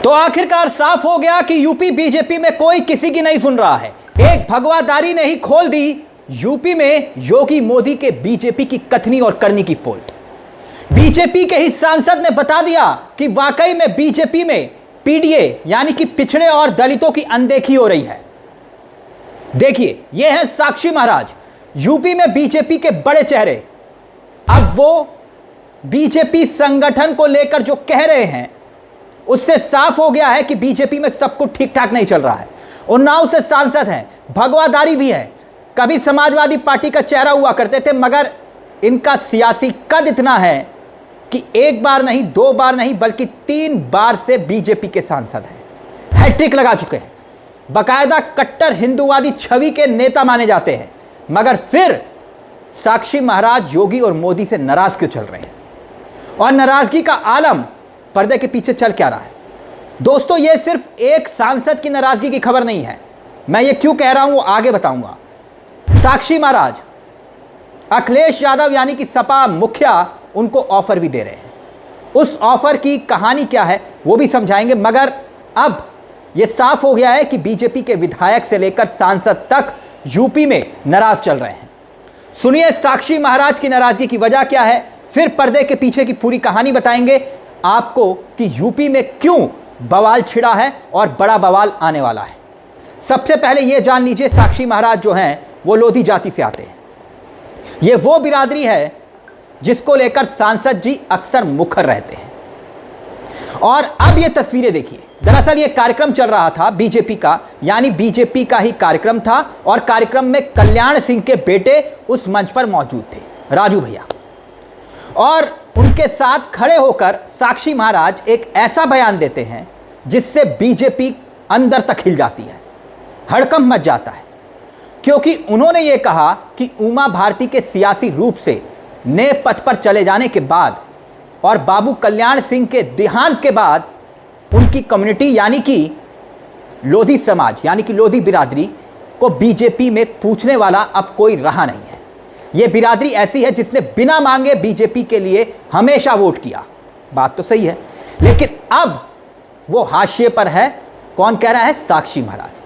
तो आखिरकार साफ हो गया कि यूपी बीजेपी में कोई किसी की नहीं सुन रहा है। एक भगवादारी ने ही खोल दी यूपी में योगी मोदी के बीजेपी की कथनी और करनी की पोल। बीजेपी के ही सांसद ने बता दिया कि वाकई में बीजेपी में पीडीए यानी कि पिछड़े और दलितों की अनदेखी हो रही है। देखिए, यह है साक्षी महाराज, यूपी में बीजेपी के बड़े चेहरे। अब वो बीजेपी संगठन को लेकर जो कह रहे हैं उससे साफ हो गया है कि बीजेपी में सब कुछ ठीक ठाक नहीं चल रहा है। उन्नाव से सांसद हैं, भगवादारी भी है, कभी समाजवादी पार्टी का चेहरा हुआ करते थे, मगर इनका सियासी कद इतना है कि एक बार नहीं, दो बार नहीं, बल्कि 3 बार से बीजेपी के सांसद हैं, हैट्रिक लगा चुके हैं, बाकायदा कट्टर हिंदूवादी छवि के नेता माने जाते हैं। मगर फिर साक्षी महाराज योगी और मोदी से नाराज क्यों चल रहे हैं और नाराजगी का आलम पर्दे के पीछे चल क्या रहा है? दोस्तों, यह सिर्फ एक सांसद की नाराजगी की खबर नहीं है। मैं ये क्यों कह रहा हूं वो आगे बताऊंगा। साक्षी महाराज अखिलेश यादव यानी कि सपा मुखिया उनको ऑफर भी दे रहे हैं। उस ऑफर की कहानी क्या है वो भी समझाएंगे। मगर अब यह साफ हो गया है कि बीजेपी के विधायक से लेकर सांसद तक यूपी में नाराज चल रहे हैं। सुनिए साक्षी महाराज की नाराजगी की वजह क्या है, फिर पर्दे के पीछे की पूरी कहानी बताएंगे आपको कि यूपी में क्यों बवाल छिड़ा है और बड़ा बवाल आने वाला है। सबसे पहले यह जान लीजिए, साक्षी महाराज जो हैं वो लोधी जाति से आते हैं। ये वो बिरादरी है जिसको लेकर सांसद जी अक्सर मुखर रहते हैं। और अब ये तस्वीरें देखिए, दरअसल ये कार्यक्रम चल रहा था बीजेपी का, यानी बीजेपी का ही कार्यक्रम था और कार्यक्रम में कल्याण सिंह के बेटे उस मंच पर मौजूद थे, राजू भैया। और उनके साथ खड़े होकर साक्षी महाराज एक ऐसा बयान देते हैं जिससे बीजेपी अंदर तक हिल जाती है, हड़कंप मच जाता है, क्योंकि उन्होंने ये कहा कि उमा भारती के सियासी रूप से नए पथ पर चले जाने के बाद और बाबू कल्याण सिंह के देहांत के बाद उनकी कम्युनिटी यानी कि लोधी समाज यानी कि लोधी बिरादरी को बीजेपी में पूछने वाला अब कोई रहा नहीं है। यह बिरादरी ऐसी है जिसने बिना मांगे बीजेपी के लिए हमेशा वोट किया। बात तो सही है, लेकिन अब वो हाशिए पर है। कौन कह रहा है? साक्षी महाराज।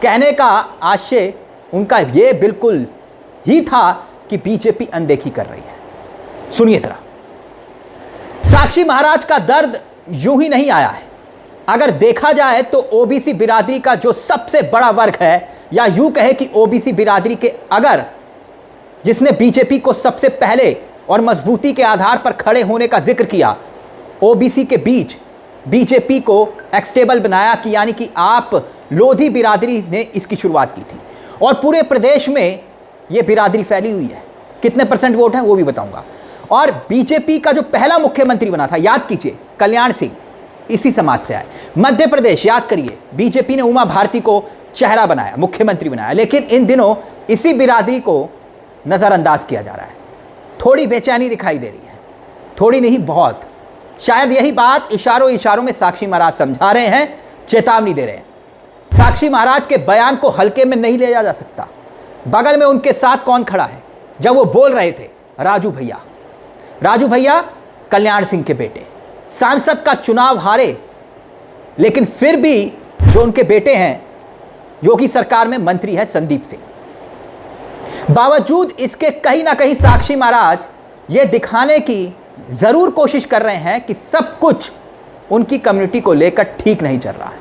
कहने का आशय उनका ये बिल्कुल ही था कि बीजेपी अनदेखी कर रही है। सुनिए जरा, साक्षी महाराज का दर्द यूं ही नहीं आया है। अगर देखा जाए तो ओबीसी बिरादरी का जो सबसे बड़ा वर्ग है, या यूं कहे कि ओबीसी बिरादरी के अगर जिसने बीजेपी को सबसे पहले और मजबूती के आधार पर खड़े होने का जिक्र किया, ओबीसी के बीच बीजेपी को एक्सटेबल बनाया कि यानी कि आप लोधी बिरादरी ने इसकी शुरुआत की थी और पूरे प्रदेश में यह बिरादरी फैली हुई है। कितने % वोट हैं वो भी बताऊंगा। और बीजेपी का जो पहला मुख्यमंत्री बना था, याद कीजिए, कल्याण सिंह इसी समाज से आए। मध्य प्रदेश याद करिए, बीजेपी ने उमा भारती को चेहरा बनाया, मुख्यमंत्री बनाया, लेकिन इन दिनों इसी बिरादरी को नज़रअंदाज किया जा रहा है। थोड़ी बेचैनी दिखाई दे रही है, थोड़ी नहीं बहुत। शायद यही बात इशारों में साक्षी महाराज समझा रहे हैं, चेतावनी दे रहे हैं। साक्षी महाराज के बयान को हल्के में नहीं लिया जा सकता। बगल में उनके साथ कौन खड़ा है जब वो बोल रहे थे? राजू भैया। राजू भैया कल्याण सिंह के बेटे, सांसद का चुनाव हारे, लेकिन फिर भी जो उनके बेटे हैं, योगी सरकार में मंत्री है संदीप सिंह। बावजूद इसके कहीं ना कहीं साक्षी महाराज ये दिखाने की जरूर कोशिश कर रहे हैं कि सब कुछ उनकी कम्युनिटी को लेकर ठीक नहीं चल रहा है।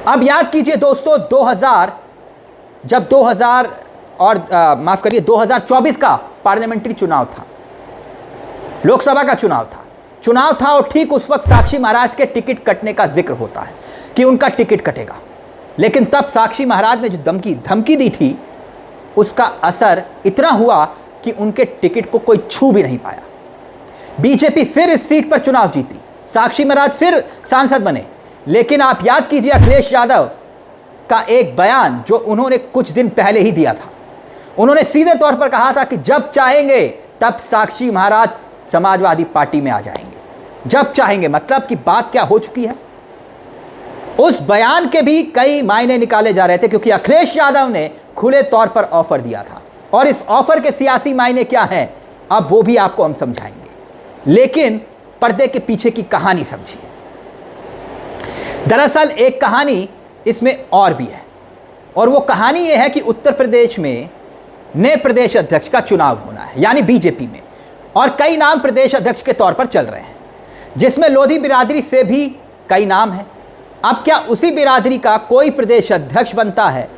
अब याद कीजिए दोस्तों, 2024 का पार्लियामेंट्री चुनाव था, लोकसभा का चुनाव था और ठीक उस वक्त साक्षी महाराज के टिकट कटने का जिक्र होता है कि उनका टिकट कटेगा। लेकिन तब साक्षी महाराज ने जो धमकी दी थी, उसका असर इतना हुआ कि उनके टिकट को कोई छू भी नहीं पाया। बीजेपी फिर इस सीट पर चुनाव जीती, साक्षी महाराज फिर सांसद बने। लेकिन आप याद कीजिए अखिलेश यादव का एक बयान जो उन्होंने कुछ दिन पहले ही दिया था। उन्होंने सीधे तौर पर कहा था कि जब चाहेंगे तब साक्षी महाराज समाजवादी पार्टी में आ जाएंगे। जब चाहेंगे मतलब कि बात क्या हो चुकी है। उस बयान के भी कई मायने निकाले जा रहे थे, क्योंकि अखिलेश यादव ने खुले तौर पर ऑफर दिया था और इस ऑफर के सियासी मायने क्या हैं अब वो भी आपको हम समझाएंगे। लेकिन पर्दे के पीछे की कहानी समझिए। दरअसल एक कहानी इसमें और भी है, और वो कहानी ये है कि उत्तर प्रदेश में नए प्रदेश अध्यक्ष का चुनाव होना है, यानी बीजेपी में, और कई नाम प्रदेश अध्यक्ष के तौर पर चल रहे हैं, जिसमें लोधी बिरादरी से भी कई नाम हैं। अब क्या उसी बिरादरी का कोई प्रदेश अध्यक्ष बनता है?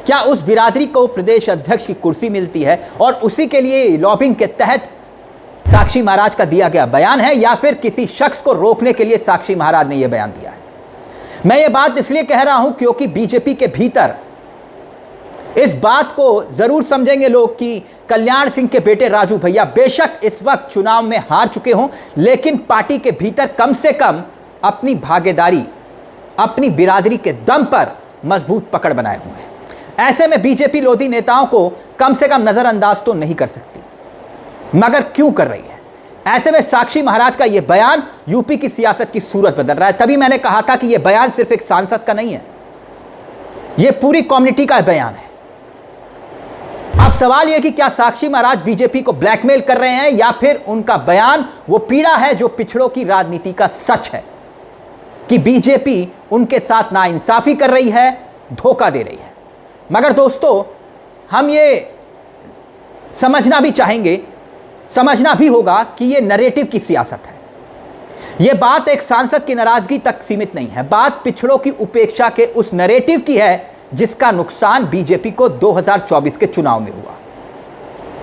क्या उस बिरादरी को प्रदेश अध्यक्ष की कुर्सी मिलती है और उसी के लिए लॉबिंग के तहत साक्षी महाराज का दिया गया बयान है, या फिर किसी शख्स को रोकने के लिए साक्षी महाराज ने यह बयान दिया है? मैं ये बात इसलिए कह रहा हूं क्योंकि बीजेपी के भीतर इस बात को जरूर समझेंगे लोग कि कल्याण सिंह के बेटे राजू भैया बेशक इस वक्त चुनाव में हार चुके हों, लेकिन पार्टी के भीतर कम से कम अपनी भागीदारी, अपनी बिरादरी के दम पर मजबूत पकड़ बनाए हुए हैं। ऐसे में बीजेपी लोधी नेताओं को कम से कम नजरअंदाज तो नहीं कर सकती, मगर क्यों कर रही है? ऐसे में साक्षी महाराज का यह बयान यूपी की सियासत की सूरत बदल रहा है। तभी मैंने कहा था कि यह बयान सिर्फ एक सांसद का नहीं है, यह पूरी कम्युनिटी का बयान है। अब सवाल यह कि क्या साक्षी महाराज बीजेपी को ब्लैकमेल कर रहे हैं, या फिर उनका बयान वो पीड़ा है जो पिछड़ों की राजनीति का सच है कि बीजेपी उनके साथ नाइंसाफी कर रही है, धोखा दे रही है। मगर दोस्तों, हम ये समझना भी चाहेंगे, समझना भी होगा कि यह नैरेटिव की सियासत है। यह बात एक सांसद की नाराजगी तक सीमित नहीं है, बात पिछड़ों की उपेक्षा के उस नैरेटिव की है जिसका नुकसान बीजेपी को 2024 के चुनाव में हुआ,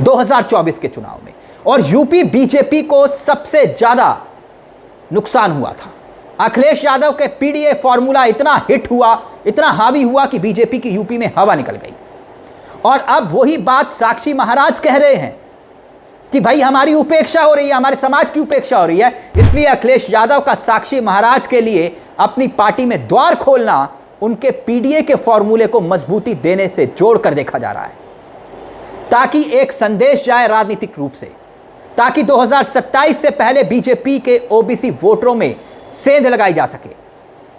2024 के चुनाव में। और यूपी बीजेपी को सबसे ज्यादा नुकसान हुआ था। अखिलेश यादव के पीडीए फॉर्मूला इतना हिट हुआ, इतना हावी हुआ कि बीजेपी की यूपी में हवा निकल गई। और अब वही बात साक्षी महाराज कह रहे हैं कि भाई हमारी उपेक्षा हो रही है, हमारे समाज की उपेक्षा हो रही है, इसलिए अखिलेश यादव का साक्षी महाराज के लिए अपनी पार्टी में द्वार खोलना उनके पीडीए के फॉर्मूले को मजबूती देने से जोड़कर देखा जा रहा है, ताकि एक संदेश जाए राजनीतिक रूप से, ताकि 2027 से पहले बीजेपी के ओबीसी वोटरों में सेंध लगाई जा सके।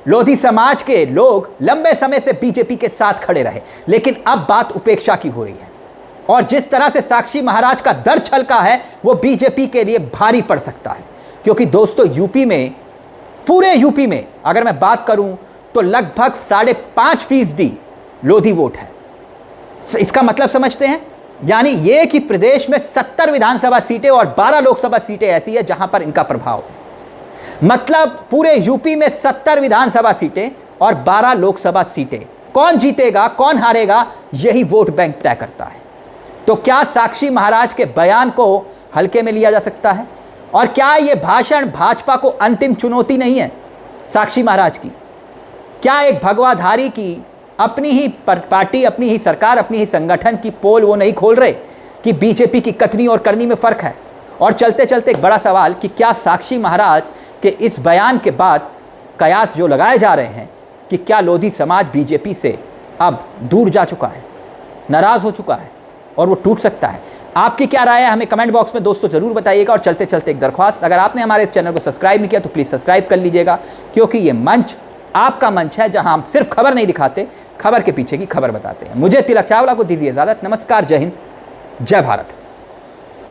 लोधी समाज के लोग लंबे समय से बीजेपी के साथ खड़े रहे, लेकिन अब बात उपेक्षा की हो रही है, और जिस तरह से साक्षी महाराज का दर छलका है वो बीजेपी के लिए भारी पड़ सकता है। क्योंकि दोस्तों, यूपी में, पूरे यूपी में अगर मैं बात करूं तो लगभग 5.5% लोधी वोट है। इसका मतलब समझते हैं? यानी यह कि प्रदेश में 70 विधानसभा सीटें और 12 लोकसभा सीटें ऐसी है जहां पर इनका प्रभाव है। मतलब पूरे यूपी में 70 विधानसभा सीटें और 12 लोकसभा सीटें। कौन जीतेगा, कौन हारेगा, यही वोट बैंक तय करता है। तो क्या साक्षी महाराज के बयान को हल्के में लिया जा सकता है? और क्या यह भाषण भाजपा को अंतिम चुनौती नहीं है साक्षी महाराज की? क्या एक भगवाधारी की अपनी ही पार्टी, अपनी ही सरकार, अपनी ही संगठन की पोल वो नहीं खोल रहे कि बीजेपी की कथनी और करनी में फर्क है? और चलते चलते एक बड़ा सवाल कि क्या साक्षी महाराज के इस बयान के बाद कयास जो लगाए जा रहे हैं कि क्या लोधी समाज बीजेपी से अब दूर जा चुका है, नाराज हो चुका है और वो टूट सकता है? आपकी क्या राय है, हमें कमेंट बॉक्स में दोस्तों जरूर बताइएगा। और चलते चलते एक दरख्वास्त, अगर आपने हमारे इस चैनल को सब्सक्राइब नहीं किया तो प्लीज़ सब्सक्राइब कर लीजिएगा, क्योंकि ये मंच आपका मंच है जहां हम सिर्फ खबर नहीं दिखाते, खबर के पीछे की खबर बताते हैं। मुझे तिलक चावला को दीजिए इजाजत। नमस्कार, जय हिंद, जय भारत।